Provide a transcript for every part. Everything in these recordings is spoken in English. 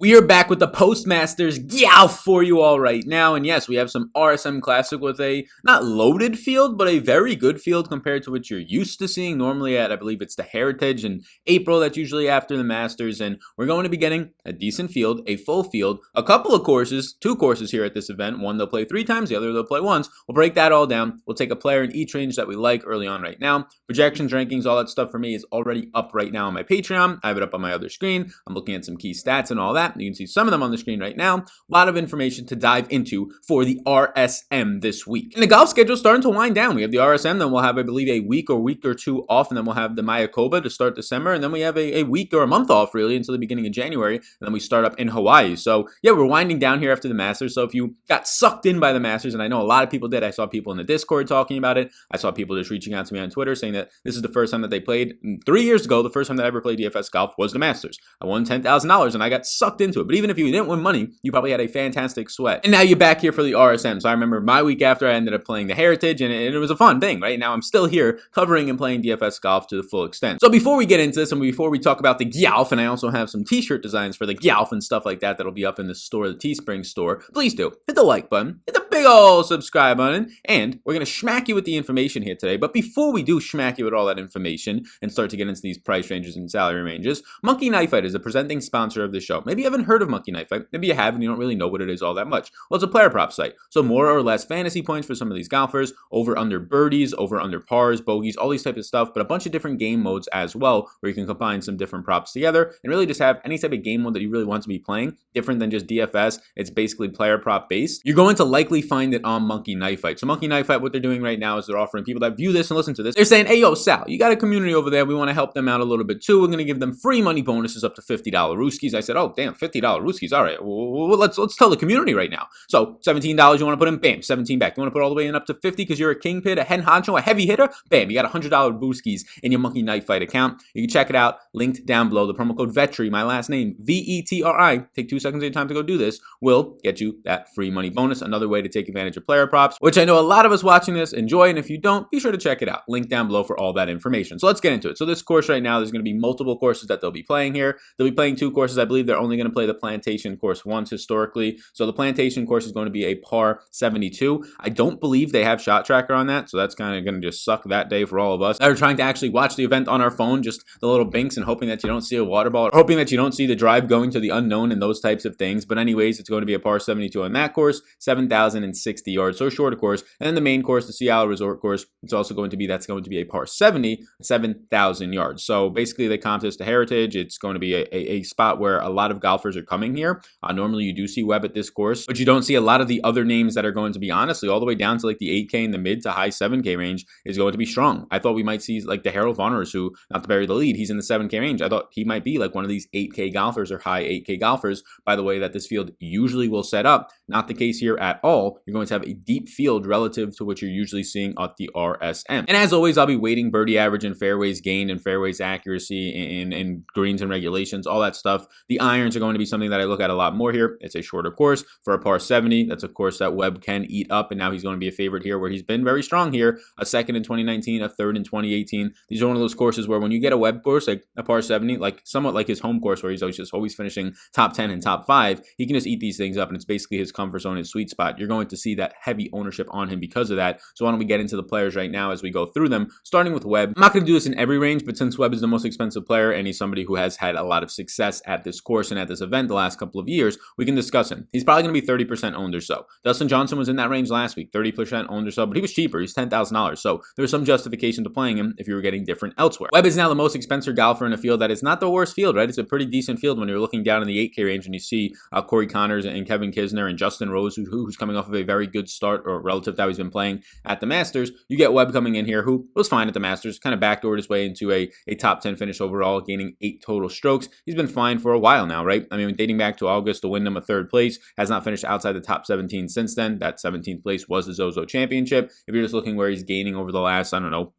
We are back with the Postmasters Golf for you all right now. And yes, we have some RSM Classic with a not loaded field, but a very good field compared to what you're used to seeing normally at, I believe it's the Heritage in April. That's usually after the Masters. And we're going to be getting a decent field, a full field, a couple of courses, 2 courses here at this event. One they'll play 3 times, the other they'll play once. We'll break that all down. We'll take a player in each range that we like early on right now. Projections, rankings, all that stuff for me is already up right now on my Patreon. I have it up on my other screen. I'm looking at some key stats and all that. You can see some of them on the screen right now. A lot of information to dive into for the RSM this week. And the golf schedule is starting to wind down. We have the RSM, then we'll have, I believe, a week or 2 off, and then we'll have the Mayakoba to start December, and then we have a week or a month off, really, until the beginning of January, and then we start up in Hawaii. So, yeah, we're winding down here after the Masters. So if you got sucked in by the Masters, and I know a lot of people did, I saw people in the Discord talking about it. I saw people just reaching out to me on Twitter saying that this is the first time that they played. 3 years ago, the first time that I ever played DFS golf was the Masters. I won $10,000, and I got sucked into it. But even if you didn't win money, you probably had a fantastic sweat. And now you're back here for the RSM. So I remember my week after I ended up playing the Heritage, and it was a fun thing, right? Now I'm still here covering and playing DFS golf to the full extent. So before we get into this, and before we talk about the golf, and I also have some t-shirt designs for the golf and stuff like that that'll be up in the store, the Teespring store, please do hit the like button, hit the big ol' subscribe button, and we're going to schmack you with the information here today. But before we do schmack you with all that information and start to get into these price ranges and salary ranges, Monkey Knife Fight is a presenting sponsor of the show. Maybe you haven't heard of Monkey Knife Fight. Maybe you have and you don't really know what it is all that much. Well, it's a player prop site. So more or less fantasy points for some of these golfers, over under birdies, over under pars, bogeys, all these types of stuff, but a bunch of different game modes as well, where you can combine some different props together and really just have any type of game mode that you really want to be playing, different than just DFS. It's basically player prop based. You're going to likely find it on Monkey Knife Fight. So Monkey Knife Fight, what they're doing right now is they're offering people that view this and listen to this, they're saying, hey, yo, Sal, you got a community over there. We want to help them out a little bit too. We're going to give them free money bonuses up to $50 Rooskies. I said, oh, damn, $50 Rooskies. All right, well, let's tell the community right now. So $17 you want to put in, bam, 17 back. You want to put all the way in up to 50 because you're a kingpin, a head honcho, a heavy hitter, bam, you got $100 Booskies in your Monkey Knife Fight account. You can check it out, linked down below. The promo code VETRI, my last name, VETRI, take 2 seconds of your time to go do this, will get you that free money bonus. Another way to take advantage of player props, which I know a lot of us watching this enjoy, and if you don't, be sure to check it out. Link down below for all that information. So let's get into it. So this course right now, there's going to be multiple courses that they'll be playing here. They'll be playing 2 courses. I believe they're only going to play the Plantation course once historically. So the Plantation course is going to be a par 72. I don't believe they have shot tracker on that, so that's kind of going to just suck that day for all of us that are trying to actually watch the event on our phone, just the little binks and hoping that you don't see a water ball, or hoping that you don't see the drive going to the unknown and those types of things. But anyways, it's going to be a par 72 on that course, 7,060 yards, so a shorter course. And then the main course, the Seattle Resort course, it's also going to be, that's going to be a par 70, 7,000 yards. So basically they comp this to Heritage. It's going to be a spot where a lot of golfers are coming here. Normally you do see Webb at this course, but you don't see a lot of the other names that are going to be, honestly, all the way down to like the 8K and the mid to high 7K range is going to be strong. I thought we might see like the Harold Varners, who, not to bury the lead, he's in the 7K range. I thought he might be like one of these 8K golfers or high 8K golfers, by the way that this field usually will set up. Not the case here at all. You're going to have a deep field relative to what you're usually seeing at the RSM. And as always, I'll be weighting birdie average and fairways gained and fairways accuracy in greens and regulations, all that stuff. The irons are going to be something that I look at a lot more here. It's a shorter course for a par 70. That's a course that Webb can eat up, and now he's going to be a favorite here where he's been very strong here. A second in 2019, a third in 2018. These are one of those courses where when you get a Webb course, like a par 70, like somewhat like his home course where he's always finishing top 10 and top 5, he can just eat these things up, and it's basically his comfort zone, his sweet spot. You're going to see that heavy ownership on him because of that. So why don't we get into the players right now as we go through them, starting with Webb. I'm not going to do this in every range, but since Webb is the most expensive player and he's somebody who has had a lot of success at this course and at this event the last couple of years, we can discuss him. He's probably going to be 30% owned or so. Dustin Johnson was in that range last week, 30% owned or so, but he was cheaper. He's $10,000. So there's some justification to playing him if you were getting different elsewhere. Webb is now the most expensive golfer in a field that is not the worst field, right? It's a pretty decent field when you're looking down in the 8K range and you see Cory Connors and Kevin Kisner and Justin Rose, who's coming off of a very good start or relative to how he's been playing at the Masters. You get Webb coming in here, who was fine at the Masters, kind of backdoored his way into a top 10 finish overall, gaining 8 total strokes. He's been fine for a while now, right? I mean, dating back to August, to Wyndham, a 3rd place, has not finished outside the top 17 since then. That 17th place was the Zozo Championship. If you're just looking where he's gaining over the last,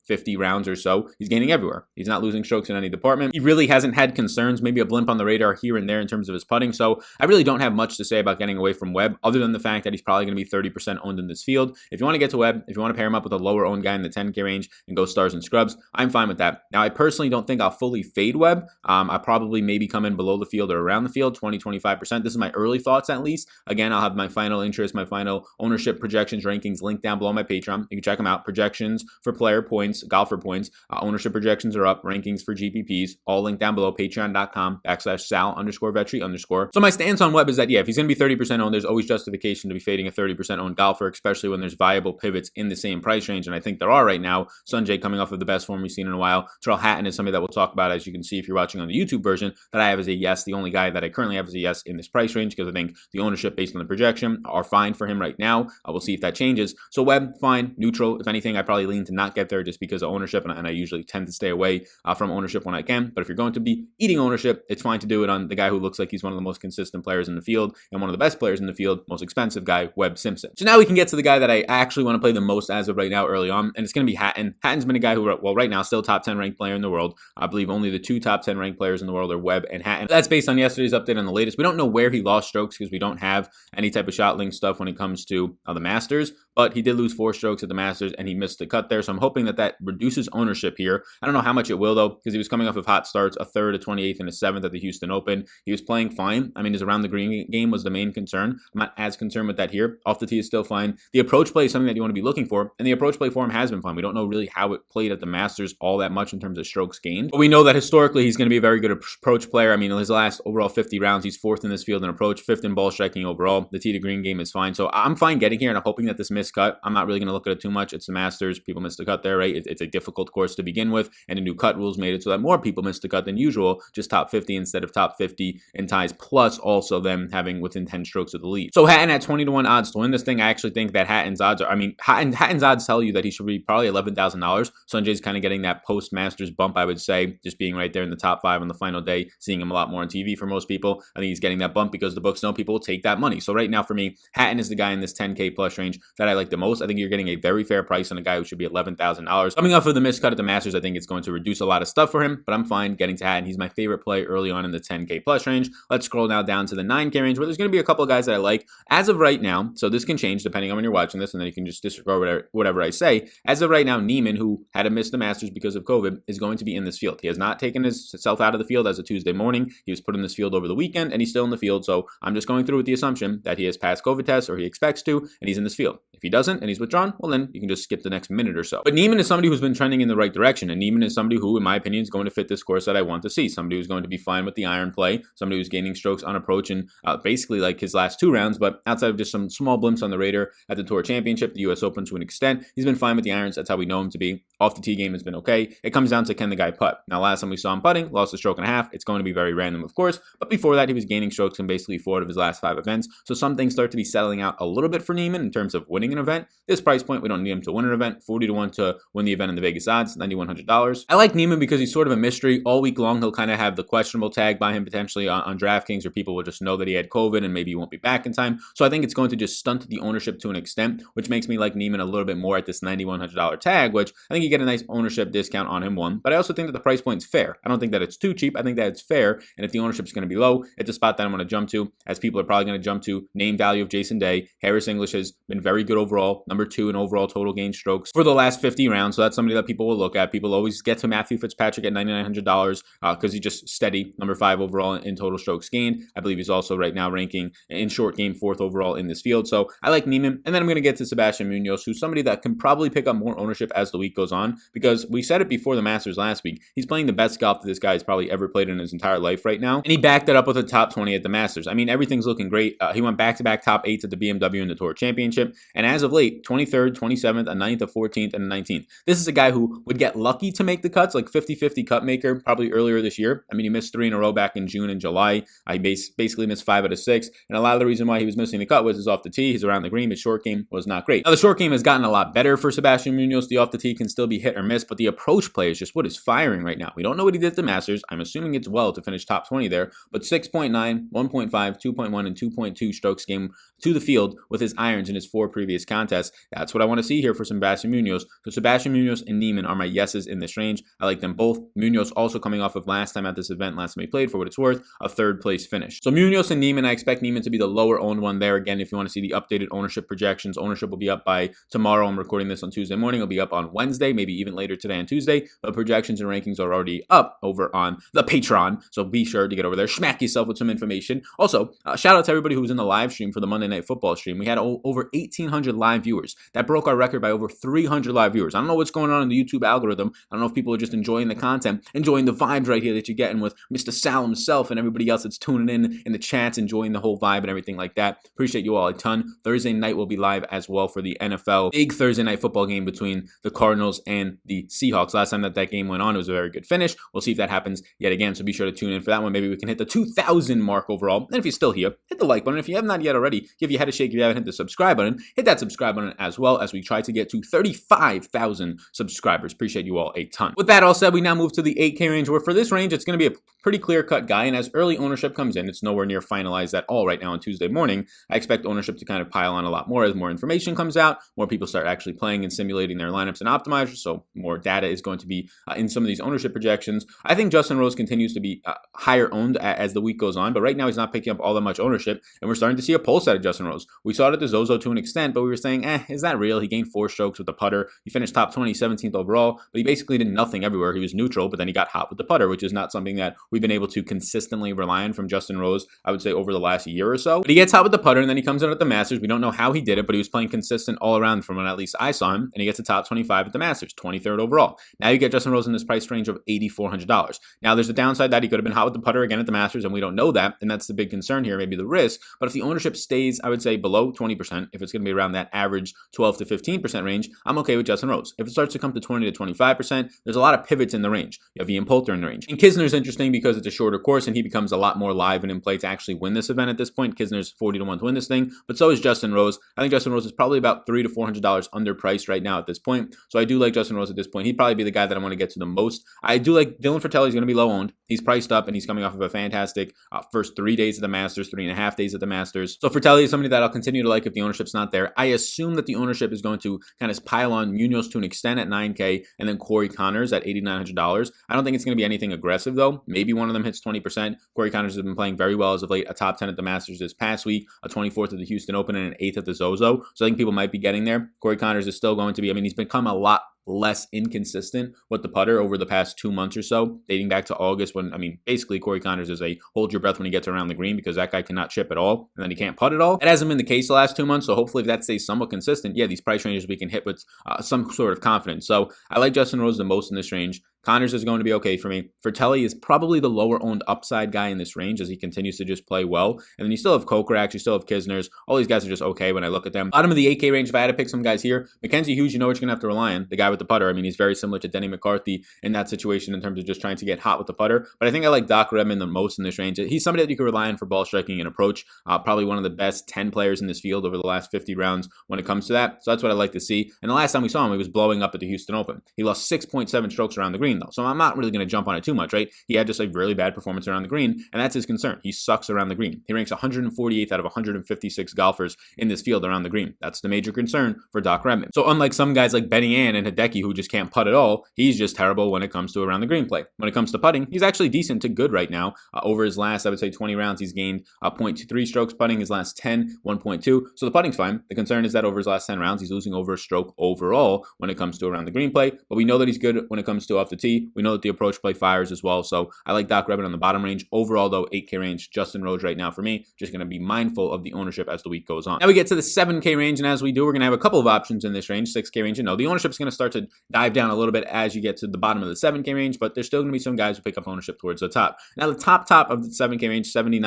50 rounds or so, he's gaining everywhere. He's not losing strokes in any department. He really hasn't had concerns, maybe a blimp on the radar here and there in terms of his putting. So I really don't have much to say about getting away from Webb, other than the fact that he's probably going to to be 30% owned in this field. If you want to get to Webb, if you want to pair him up with a lower owned guy in the 10K range and go stars and scrubs, I'm fine with that. Now, I personally don't think I'll fully fade Webb. I probably maybe come in below the field or around the field, 20-25%. This is my early thoughts at least. Again, I'll have my final interest, my final ownership projections, rankings linked down below my Patreon. You can check them out. Projections for player points, golfer points, ownership projections are up, rankings for GPPs, all linked down below, patreon.com/Sal_Vetri_. So my stance on Webb is that, yeah, if he's going to be 30% owned, there's always justification to be fading a 30% owned golfer, especially when there's viable pivots in the same price range. And I think there are right now. Sanjay coming off of the best form we've seen in a while. Terrell Hatton is somebody that we'll talk about, as you can see if you're watching on the YouTube version, that I have as a yes, the only guy that I currently have as a yes in this price range, because I think the ownership based on the projection are fine for him right now. We'll see if that changes. So Webb, fine, neutral. If anything, I probably lean to not get there just because of ownership, and I usually tend to stay away from ownership when I can. But if you're going to be eating ownership, it's fine to do it on the guy who looks like he's one of the most consistent players in the field and one of the best players in the field, most expensive guy, Webb Simpson. So now we can get to the guy that I actually want to play the most as of right now early on, and it's going to be Hatton. Hatton's been a guy who, well, right now, still top 10 ranked player in the world. I believe only the two top 10 ranked players in the world are Webb and Hatton. That's based on yesterday's update on the latest. We don't know where he lost strokes because we don't have any type of shot link stuff when it comes to the Masters, but he did lose 4 strokes at the Masters and he missed the cut there. So I'm hoping that that reduces ownership here. I don't know how much it will though, because he was coming off of hot starts, a 3rd, a 28th, and a 7th at the Houston Open. He was playing fine. I mean, his around the green game was the main concern. I'm not as concerned with that here. Off the tee is still fine. The approach play is something that you want to be looking for, and the approach play for him has been fine. We don't know really how it played at the Masters all that much in terms of strokes gained, but we know that historically he's going to be a very good approach player. I mean, his last overall 50 rounds, he's 4th in this field in approach, 5th in ball striking overall. The tee to green game is fine. So I'm fine getting here, and I'm hoping that this missed cut, I'm not really going to look at it too much. It's the Masters. People missed the cut there, right? It's a difficult course to begin with, and the new cut rules made it so that more people missed the cut than usual, just top 50 instead of top 50 in ties, plus also them having within 10 strokes of the lead. So Hatton at 20-1 odds to win this thing. I actually think that Hatton's odds are, I mean, Hatton's odds tell you that he should be probably $11,000. Sanjay's kind of getting that post-Masters bump, I would say, just being right there in the top 5 on the final day, seeing him a lot more on TV for most people. I think he's getting that bump because the books know people will take that money. So right now for me, Hatton is the guy in this 10K plus range that I like the most. I think you're getting a very fair price on a guy who should be $11,000. Coming off of the missed cut at the Masters, I think it's going to reduce a lot of stuff for him, but I'm fine getting to Hatton. He's my favorite play early on in the 10K plus range. Let's scroll now down to the 9K range, where there's going to be a couple of guys that I like as of right now. So this can change depending on when you're watching this, and then you can just disregard whatever I say. As of right now, Niemann, who had to miss the Masters because of COVID, is going to be in this field. He has not taken himself out of the field as of Tuesday morning. He was put in this field over the weekend, and he's still in the field. So I'm just going through with the assumption that he has passed COVID tests, or he expects to, and he's in this field. If he doesn't and he's withdrawn, well, then you can just skip the next minute or so. But Niemann is somebody who's been trending in the right direction, and Niemann is somebody who, in my opinion, is going to fit this course that I want to see. Somebody who's going to be fine with the iron play, somebody who's gaining strokes on approach and basically like his last 2 rounds, but outside of just some small blimps on the radar at the Tour Championship, the US Open to an extent, he's been fine with the irons. That's how we know him to be. Off the tee game has been okay. It comes down to, can the guy putt? Now, last time we saw him putting, lost a stroke and a half. It's going to be very random, of course, but before that, he was gaining strokes in basically 4 out of his last 5 events. So some things start to be settling out a little bit for Niemann in terms of winning an event. This price point, we don't need him to win an event. 40-1 to win the event in the Vegas odds, $9,100. I like Niemann because he's sort of a mystery. All week long, he'll kind of have the questionable tag by him potentially on DraftKings, or people will just know that he had COVID and maybe he won't be back in time. So I think it's going to just stunt the ownership to an extent, which makes me like Niemann a little bit more at this $9,100 tag, which I think you get a nice ownership discount on him, one. But I also think that the price point's fair. I don't think that it's too cheap. I think that it's fair. And if the ownership is going to be low, it's a spot that I'm going to jump to, as people are probably going to jump to name value of Jason Day. Harris English has been very good overall, number 2 in overall total gain strokes for the last 50 rounds. So that's somebody that people will look at. People always get to Matthew Fitzpatrick at $9,900 because he's just steady, number 5 overall in total strokes gained. I believe he's also right now ranking in short game 4th overall in this field. So I like Niemann. And then I'm going to get to Sebastian Munoz, who's somebody that can probably pick up more ownership as the week goes on, because we said it before the Masters last week. He's playing the best golf that this guy has probably ever played in his entire life right now. And he backed it up with a top 20 at the Masters. I mean, everything's looking great. He went back-to-back top 8s at the BMW and the Tour Championship. And as of late, 23rd, 27th, a 9th, a 14th, and a 19th. This is a guy who would get lucky to make the cuts, like 50-50 cut maker, probably earlier this year. I mean, he missed 3 in a row back in June and July. He basically missed 5 out of 6. And a lot of the reason why he was missing the cut was his off the tee. He's around the green. His short game was not great. Now, the short game has gotten a lot better for Sebastian Munoz. The off the tee can still be hit or miss, but the approach play is just what is firing right now. We don't know what he did at the Masters. I'm assuming it's well to finish top 20 there, but 6.9, 1.5, 2.1, and 2.2 strokes game to the field with his irons in his 4 previous previous contests. That's what I want to see here for Sebastian Munoz. So Sebastian Munoz and Neiman are my yeses in this range. I like them both. Munoz also coming off of last time at this event, last time he played, for what it's worth, a third place finish. So Munoz and Neiman, I expect Neiman to be the lower owned one there. Again, if you want to see the updated ownership projections, ownership will be up by tomorrow. I'm recording this on Tuesday morning. It'll be up on Wednesday, maybe even later today on Tuesday. But projections and rankings are already up over on the Patreon. So be sure to get over there, smack yourself with some information. Also, shout out to everybody who was in the live stream for the Monday Night Football stream. We had over 1,800 live viewers. That broke our record by over 300 live viewers. I don't know what's going on in the YouTube algorithm. I don't know if people are just enjoying the content, enjoying the vibes right here that you're getting with Mr. Sal himself and everybody else that's tuning in the chats, enjoying the whole vibe and everything like that. Appreciate you all a ton. Thursday night will be live as well for the NFL. Big Thursday night football game between the Cardinals and the Seahawks. Last time that game went on, it was a very good finish. We'll see if that happens yet again, so be sure to tune in for that one. Maybe we can hit the 2,000 mark overall. And if you're still here, hit the like button. If you have not yet already, give your head a shake. If you haven't hit the subscribe button, hit that subscribe button as well, as we try to get to 35,000 subscribers. Appreciate you all a ton. With that all said, we now move to the 8K range, where for this range, it's going to be a pretty clear-cut guy, and as early ownership comes in, it's nowhere near finalized at all right now on Tuesday morning. I expect ownership to kind of pile on a lot more as more information comes out, more people start actually playing and simulating their lineups and optimizers, so more data is going to be in some of these ownership projections. I think Justin Rose continues to be higher owned as the week goes on, but right now he's not picking up all that much ownership, and we're starting to see a pulse out of Justin Rose. We saw it at the Zozo to an extent, but we were saying, is that real? He gained 4 strokes with the putter. He finished top 20, 17th overall, but he basically did nothing everywhere. He was neutral, but then he got hot with the putter, which is not something that we've been able to consistently rely on from Justin Rose, I would say, over the last year or so. But he gets hot with the putter, and then he comes in at the Masters. We don't know how he did it, but he was playing consistent all around from when at least I saw him, and he gets a top 25 at the Masters, 23rd overall. Now you get Justin Rose in this price range of $8,400. Now there's a downside that he could have been hot with the putter again at the Masters, and we don't know that, and that's the big concern here, maybe the risk. But if the ownership stays, I would say, below 20%, if it's going to be around that average 12 to 15% range, I'm okay with Justin Rose. If it starts to come to 20 to 25%, there's a lot of pivots in the range. You have Ian Poulter in the range. And Kisner's interesting because it's a shorter course, and he becomes a lot more live and in play to actually win this event at this point. Kisner's 40-1 to win this thing, but so is Justin Rose. I think Justin Rose is probably about $300 to $400 underpriced right now at this point. So I do like Justin Rose at this point. He'd probably be the guy that I want to get to the most. I do like Dylan Fratelli. Is going to be low owned. He's priced up, and he's coming off of a fantastic first 3 days at the Masters, 3.5 days at the Masters. So Fratelli is somebody that I'll continue to like if the ownership's not there. I assume that the ownership is going to kind of pile on Munoz to an extent at $9K, and then Cory Connors at $8,900. I don't think it's going to be anything aggressive though. Maybe one of them hits 20%. Cory Connors has been playing very well as of late. A top 10 at the Masters this past week, a 24th at the Houston Open, and an 8th at the Zozo. So I think people might be getting there. Cory Connors is still going to be, he's become a lot less inconsistent with the putter over the past 2 months or so, dating back to August when, basically Cory Connors is a hold your breath when he gets around the green because that guy cannot chip at all, and then he can't putt at all. It hasn't been the case the last 2 months, so hopefully if that stays somewhat consistent, these price ranges we can hit with some sort of confidence. So I like Justin Rose the most in this range. Connors is going to be okay for me. Fratelli is probably the lower owned upside guy in this range as he continues to just play well. And then you still have Kokrak, you still have Kisners. All these guys are just okay when I look at them. Bottom of the 8K range, if I had to pick some guys here, Mckenzie Hughes, you know what you're going to have to rely on. The guy with the putter. He's very similar to Denny McCarthy in that situation in terms of just trying to get hot with the putter. But I think I like Doc Redman the most in this range. He's somebody that you can rely on for ball striking and approach. Probably one of the best 10 players in this field over the last 50 rounds when it comes to that. So that's what I like to see. And the last time we saw him, he was blowing up at the Houston Open. He lost 6.7 strokes around the green though. So I'm not really going to jump on it too much, right? He had just a really bad performance around the green, and that's his concern. He sucks around the green. He ranks 148th out of 156 golfers in this field around the green. That's the major concern for Doc Redman. So unlike some guys like Benny Ann and Hideki who just can't putt at all, he's just terrible when it comes to around the green play. When it comes to putting, he's actually decent to good right now. Over his last, I would say 20 rounds, he's gained 0.23 strokes putting. His last 10, 1.2. So the putting's fine. The concern is that over his last 10 rounds, he's losing over a stroke overall when it comes to around the green play. But we know that he's good when it comes to off the tee. We know that the approach play fires as well. So I like Doc Redman on the bottom range. Overall, though, 8K range, Justin Rose right now for me. Just going to be mindful of the ownership as the week goes on. Now we get to the 7K range, and as we do, we're going to have a couple of options in this range. 6K range, the ownership is going to start to dive down a little bit as you get to the bottom of the 7K range, but there's still going to be some guys who pick up ownership towards the top. Now the top of the 7K range, $7,900,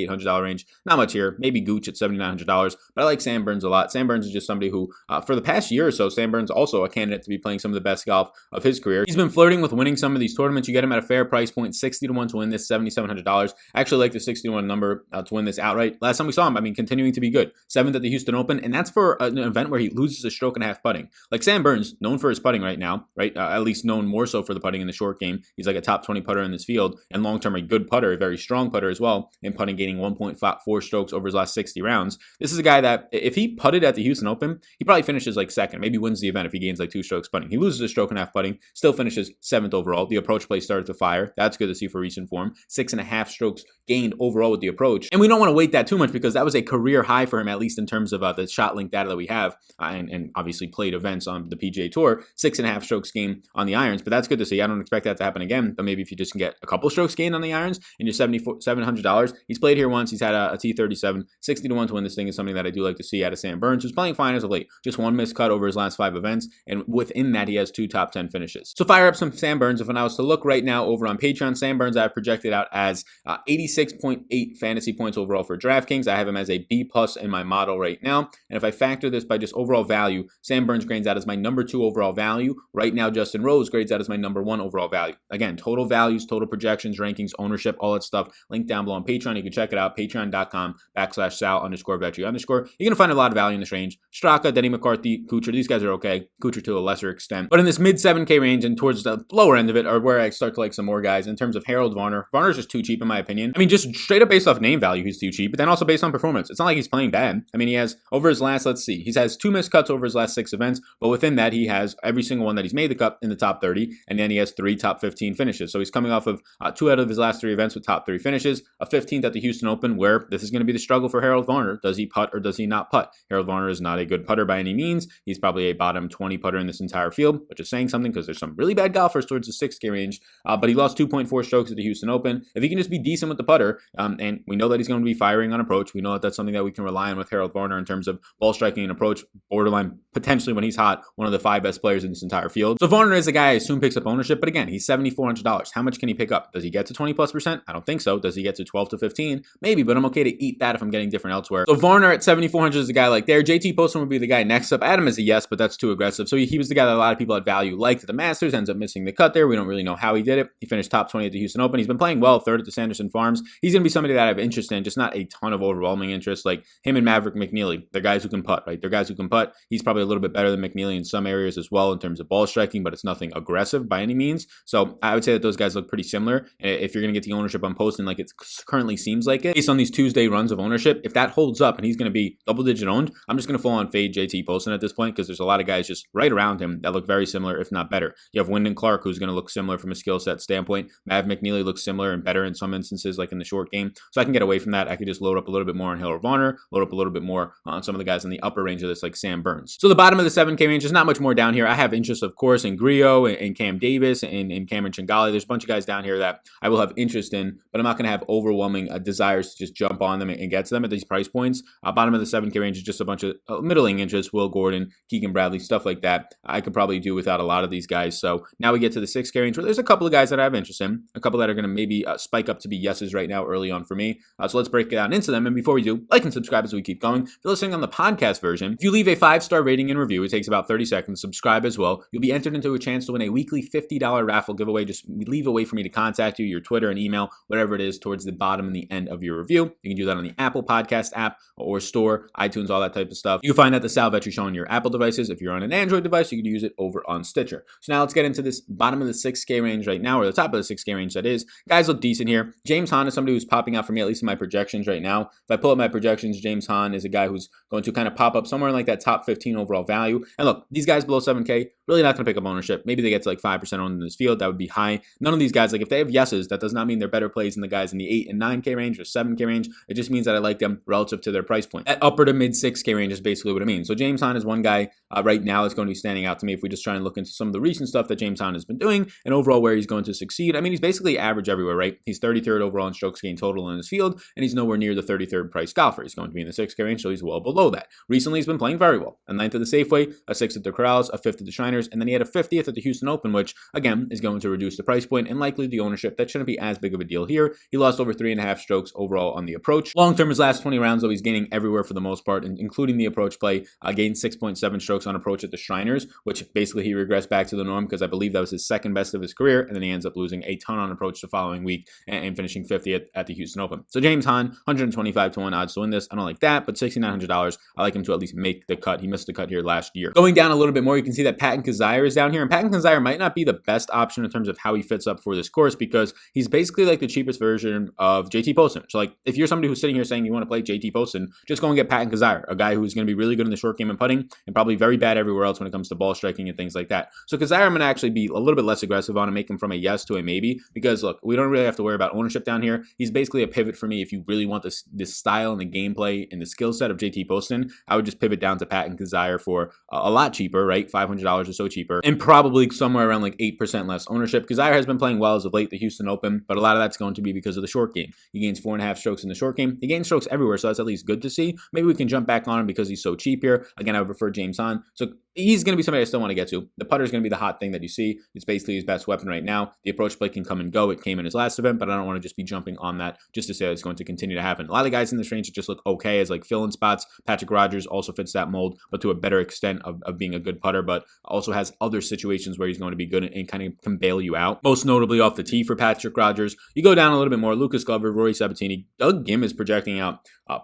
$7,800 range, not much here. Maybe Gooch at $7,900, but I like Sam Burns a lot. Sam Burns is just somebody who, for the past year or so, Sam Burns also a candidate to be playing some of the best golf of his career. He's been flirting flirting with winning some of these tournaments, you get him at a fair price point, 60-1 to win this, $7,700. I actually like the 61 number to win this outright. Last time we saw him, I mean, continuing to be good. 7th at the Houston Open, and that's for an event where he loses a stroke and a half putting. Like Sam Burns, known for his putting right now, right? At least known more so for the putting in the short game. He's like a top 20 putter in this field, and long-term a good putter, a very strong putter as well, in putting, gaining 1.4 strokes over his last 60 rounds. This is a guy that, if he putted at the Houston Open, he probably finishes like second, maybe wins the event if he gains like 2 strokes putting. He loses a stroke and a half putting, still finishes 7th overall. The approach play started to fire. That's good to see for recent form. 6.5 strokes gained overall with the approach. And we don't want to weight that too much because that was a career high for him, at least in terms of the shot link data that we have, and obviously played events on the PGA Tour. 6.5 strokes gained on the irons, but that's good to see. I don't expect that to happen again, but maybe if you just can get a couple strokes gained on the irons and you're $700. He's played here once. He's had a T37. 60-1 to win this thing is something that I do like to see out of Sam Burns, who's playing fine as of late. Just 1 missed cut over his last 5 events, and within that, he has 2 top 10 finishes. So fire up some Sam Burns. If I was to look right now over on Patreon, Sam Burns I have projected out as 86.8 fantasy points overall for DraftKings. I have him as a B+ in my model right now, and if I factor this by just overall value, Sam Burns grades out as my number 2 overall value. Right now, Justin Rose grades out as my number 1 overall value. Again, total values, total projections, rankings, ownership, all that stuff. Link down below on Patreon. You can check it out, patreon.com/Sal_Vetri_. You're going to find a lot of value in this range. Straka, Denny McCarthy, Kuchar, these guys are okay. Kuchar to a lesser extent. But in this mid 7K range and towards the lower end of it are where I start to like some more guys in terms of Harold Varner. Varner's just too cheap in my opinion. I mean, just straight up based off name value, he's too cheap, but then also based on performance. It's not like he's playing bad. I mean, he has over his last, let's see, he has 2 missed cuts over his last 6 events, but within that, he has every single one that he's made the cut in the top 30, and then he has 3 top 15 finishes. So he's coming off of 2 out of his last 3 events with top 3 finishes, a 15th at the Houston Open, where this is going to be the struggle for Harold Varner. Does he putt or does he not putt? Harold Varner is not a good putter by any means. He's probably a bottom 20 putter in this entire field, which is saying something because there's some really bad golfers towards the 6K range, but he lost 2.4 strokes at the Houston Open. If he can just be decent with the putter, and we know that he's going to be firing on approach, we know that that's something that we can rely on with Harold Varner in terms of ball striking and approach, borderline, potentially when he's hot, one of the 5 best players in this entire field. So Varner is a guy I assume picks up ownership, but again, he's $7,400. How much can he pick up? Does he get to 20+%? I don't think so. Does he get to 12 to 15? Maybe, but I'm okay to eat that if I'm getting different elsewhere. So Varner at $7,400 is a guy like there. JT Poston would be the guy next up. Adam is a yes, but that's too aggressive. So he was the guy that a lot of people at value liked at the Masters, ends up missing the cut there. We don't really know how he did it. He finished top 20 at the Houston Open. He's been playing well, 3rd at the Sanderson Farms. He's going to be somebody that I have interest in, just not a ton of overwhelming interest. Like him and Maverick McNeely, they're guys who can putt, right? They're guys who can putt. He's probably a little bit better than McNeely in some areas as well in terms of ball striking, but it's nothing aggressive by any means. So I would say that those guys look pretty similar. If you're going to get the ownership on Poston like it currently seems like it, based on these Tuesday runs of ownership, if that holds up and he's going to be double-digit owned, I'm just going to full on fade JT Poston at this point because there's a lot of guys just right around him that look very similar, if not better. You have Wyndham Clark, who's going to look similar from a skill set standpoint. Mav McNeely looks similar and better in some instances, like in the short game. So I can get away from that. I could just load up a little bit more on Harold Varner, load up a little bit more on some of the guys in the upper range of this, like Sam Burns. So the bottom of the 7K range, there's not much more down here. I have interest, of course, in Griot and Cam Davis and Cameron Chingali. There's a bunch of guys down here that I will have interest in, but I'm not going to have overwhelming desires to just jump on them and get to them at these price points. Bottom of the 7K range is just a bunch of middling interest, Will Gordon, Keegan Bradley, stuff like that. I could probably do without a lot of these guys. So now we get to the 6K range where there's a couple of guys that I have interest in, a couple that are going to maybe spike up to be yeses right now early on for me. So let's break it down into them. And before we do, like and subscribe as we keep going. If you're listening on the podcast version, if you leave a 5-star rating and review, it takes about 30 seconds. Subscribe as well. You'll be entered into a chance to win a weekly $50 raffle giveaway. Just leave a way for me to contact you, your Twitter and email, whatever it is, towards the bottom and the end of your review. You can do that on the Apple Podcast app or store, iTunes, all that type of stuff. You can find out the Sal Vetri Show on your Apple devices. If you're on an Android device, you can use it over on Stitcher. So now let's get into this bottom of the 6K range right now, or the top of the 6K range that is. Guys look decent here. James Hahn is somebody who's popping out for me, at least in my projections right now. If I pull up my projections, James Hahn is a guy who's going to kind of pop up somewhere in like that top 15 overall value. And look, these guys below 7K, really not going to pick up ownership. Maybe they get to like 5% owned in this field. That would be high. None of these guys, like if they have yeses, that does not mean they're better plays than the guys in the 8 and 9K range or 7K range. It just means that I like them relative to their price point. That upper to mid 6K range is basically what it means. So James Hahn is one guy right now that's going to be standing out to me if we just try and look into some of the recent stuff that James Hahn has been doing and overall where he's going to succeed. I mean, he's basically average everywhere, right? He's 33rd overall in strokes gained total in his field, and he's nowhere near the 33rd price golfer. He's going to be in the 6K range, so he's well below that. Recently, he's been playing very well. A 9th at the Safeway, a 6th at the Corrals, a 5th at the Shriners, and then he had a 50th at the Houston Open, which, again, is going to reduce the price point and likely the ownership. That shouldn't be as big of a deal here. He lost over 3.5 strokes overall on the approach. Long-term, his last 20 rounds, though, he's gaining everywhere for the most part, including the approach play. Gained 6.7 strokes on approach at the Shriners, which basically he regressed back to the norm because I believe that was his second best of his career, and then he ends up losing a ton on approach the following week and finishing 50th at the Houston Open. So James Hahn, 125 to 1 odds to win this. I don't like that, but $6,900. I like him to at least make the cut. He missed the cut here last year. Going down a little bit more, you can see that Patton Kizzire is down here, and Patton Kizzire might not be the best option in terms of how he fits up for this course because he's basically like the cheapest version of JT Poston. So like if you're somebody who's sitting here saying you want to play JT Poston, just go and get Patton Kizzire, a guy who's going to be really good in the short game and putting and probably very bad everywhere else when it comes to ball striking and things like that. So Kizzire, I'm going to actually be a little bit less aggressive on and make him from a yes to a maybe because look, we don't really have to worry about ownership down here. He's basically a pivot for me if you really want this style and the gameplay and the skill set of JT Poston. I would just pivot down to Patton Kizzire for a lot cheaper, right? $500 or so cheaper, and probably somewhere around like 8% less ownership. Kizzire has been playing well as of late, the Houston Open, but a lot of that's going to be because of the short game. He gains 4.5 strokes in the short game. He gains strokes everywhere, so that's at least good to see. Maybe we can jump back on him because he's so cheap here. Again, I would prefer James Hahn. So he's going to be somebody I still want to get to. The putter is going to be the hot thing that you see. It's basically his best weapon right now. The approach play can come and go. It came in his last event, but I don't want to just be jumping on that just to say it's going to continue to happen. A lot of guys in this range that just look okay as like fill-in spots. Patrick Rodgers also fits that mold, but to a better extent of being a good putter, but also has other situations where he's going to be good and kind of can bail you out. Most notably off the tee for Patrick Rodgers. You go down a little bit more. Lucas Glover, Rory Sabatini, Doug Ghim is projecting out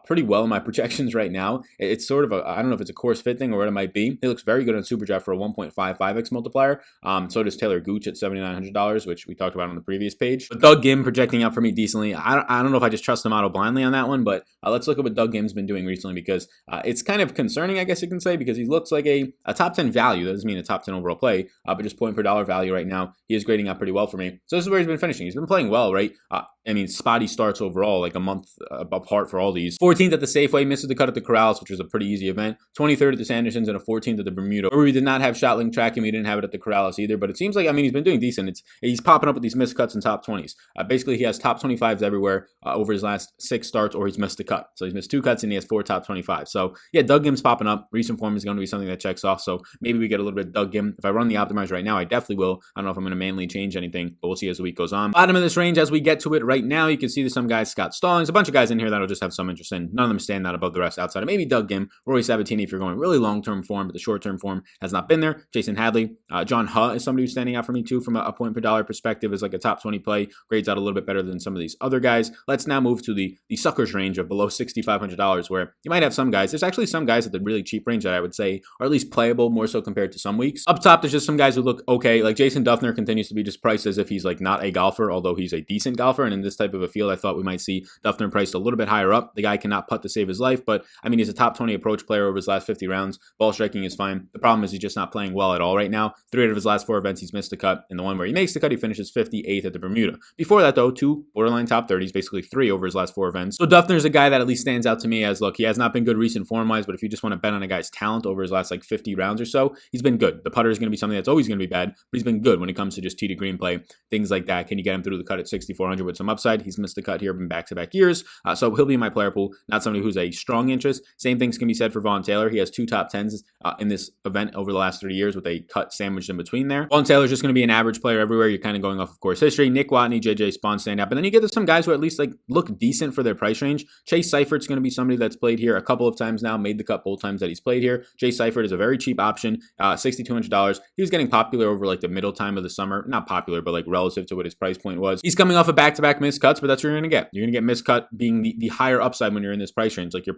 pretty well in my projections right now. It's sort of I don't know if it's a course fit thing or what it might be. He looks very good on SuperDraft for a 1.55x multiplier. So does Taylor Gooch at $7,900, which we talked about on the previous page. But Doug Ghim projecting out for me decently. I don't know if I just trust him auto blindly on that one, but let's look at what Doug Ghim's been doing recently because it's kind of concerning, I guess you can say, because he looks like a top 10 value. That doesn't mean a top 10 overall play, but just point per dollar value right now. He is grading out pretty well for me. So this is where he's been finishing. He's been playing well, right? I mean, spotty starts overall, like a month apart for all these. 14th at the Safeway, misses the cut at the Corrales, which was a pretty easy event. 23rd at the Sandersons, and a 14th at the Bermuda, where we did not have shot link tracking. We didn't have it at the Corrales either, but it seems like, I mean, he's been doing decent. He's popping up with these missed cuts in top 20s. Basically, he has top 25s everywhere over his last 6 starts, or he's missed a cut. So he's missed 2 cuts, and he has 4 top 25s. So yeah, Doug Ghim's popping up. Recent form is going to be something that checks off, so maybe we get a little bit of Doug Ghim. If I run the optimizer right now, I definitely will. I don't know if I'm going to manually change anything, but we'll see as the week goes on. Bottom of this range, as we get to it right now, you can see there's some guys, Scott Stallings, a bunch of guys in here that'll just have some interest in. None of them stand out above the rest outside of maybe Doug Ghim, Rory Sabatini if you're going really long-term form, but the short-term form has not been there. Jason Hadley, John Huh is somebody who's standing out for me too from a point per dollar perspective as like a top 20 play, grades out a little bit better than some of these other guys. Let's now move to the suckers range of below $6,500 where you might have some guys. There's actually some guys at the really cheap range that I would say are at least playable more so compared to some weeks. Up top, there's just some guys who look okay. Like Jason Duffner continues to be just priced as if he's like not a golfer, although he's a decent golfer. And in this type of a field, I thought we might see Duffner priced a little bit higher up. The guy cannot putt to save his life, but I mean, he's a top 20 approach player over his last 50 rounds. Ball striking is fine. The problem is he's just not playing well at all right now. 3 out of his last 4 events, he's missed the cut. And the one where he makes the cut, he finishes 58th at the Bermuda. Before that, though, 2 borderline top 30s, basically 3 over his last 4 events. So Duffner's a guy that at least stands out to me as, look, he has not been good recent form-wise, but if you just want to bet on a guy's talent over his last like 50 rounds or so, he's been good. The putter is going to be something that's always going to be bad, but he's been good when it comes to just tee to green play, things like that. Can you get him through the cut at 6,400 with some upside? He's missed the cut here in back-to-back years, so he'll be in my player pool, not somebody who's a strong interest. Same things can be said for Vaughn Taylor. He has 2 top 10s in this event over the last 3 years with a cut sandwiched in between there. Vaughn Taylor's just going to be an average player everywhere. You're kind of going off of course history. Nick Watney, JJ Spawn stand up, and then you get to some guys who at least like look decent for their price range. Chase Seifert's going to be somebody that's played here a couple of times now, made the cut both times that he's played here. Jay Seifert is a very cheap option, $6,200. He was getting popular over like the middle time of the summer. Not popular, but like relative to what his price point was. He's coming off of back-to-back missed cuts, but that's what you're going to get. You're going to get missed cut being the higher upside when you're in this price range. Like your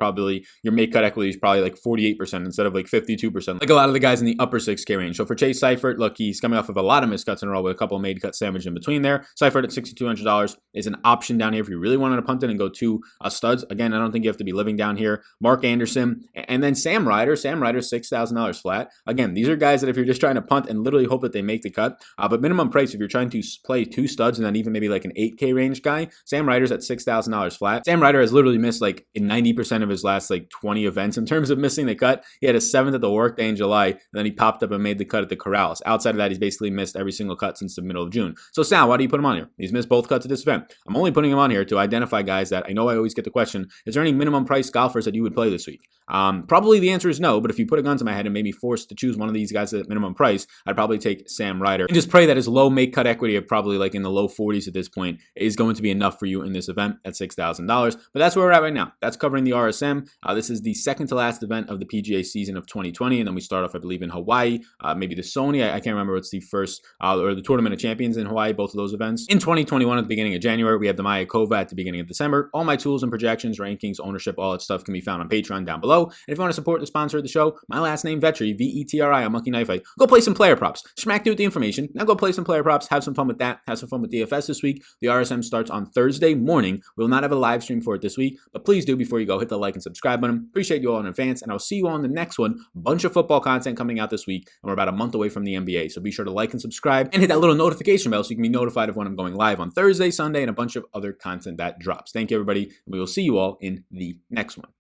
make cut equity is probably like 48% instead of like 52%. Like a lot of the guys in the upper 6K range. So for Chase Seifert, look, he's coming off of a lot of missed cuts in a row with a couple of made cut sandwiched in between there. Seifert at $6,200 is an option down here if you really wanted to punt it and go 2 studs. Again, I don't think you have to be living down here. Mark Anderson and then Sam Ryder. Sam Ryder's $6,000 flat. Again, these are guys that if you're just trying to punt and literally hope that they make the cut, but minimum price if you're trying to play 2 studs and then even maybe like an 8K range guy, Sam Ryder's at $6,000 flat. Sam Ryder has literally missed like 90% of his last like 20 events in terms of missing the cut. He had a 7th at the workday in July, and then he popped up and made the cut at the Corrales. Outside of that, he's basically missed every single cut since the middle of June. So Sal, why do you put him on here? He's missed both cuts at this event. I'm only putting him on here to identify guys that I know I always get the question, is there any minimum price golfers that you would play this week? Probably the answer is no, but if you put a gun to my head and made me forced to choose one of these guys at minimum price, I'd probably take Sam Ryder. And just pray that his low make cut equity of probably like in the low 40s at this point is going to be enough for you in this event at $6,000. But that's where we're at right now. That's covering the RSM. This is the second to last event of the PGA season of 2020. And then we start off, I believe, in Hawaii, maybe the Sony. I can't remember what's the first, or the Tournament of Champions in Hawaii, both of those events. In 2021, at the beginning of January, we have the Mayakovah at the beginning of December. All my tools and projections, rankings, ownership, all that stuff can be found on Patreon down below. And if you want to support the sponsor of the show, my last name, Vetri, Vetri on Monkey Knife Fight, go play some player props. Smack you with the information. Now go play some player props. Have some fun with that. Have some fun with DFS this week. The RSM starts on Thursday morning. We will not have a live stream for it this week, but please do, before you go, hit the like and subscribe button. Appreciate you all in advance, and I'll see you all in the next one. Bunch of football content coming out this week, and we're about a month away from the NBA, so be sure to like and subscribe and hit that little notification bell so you can be notified of when I'm going live on Thursday, Sunday, and a bunch of other content that drops. Thank you, everybody, and we will see you all in the next one.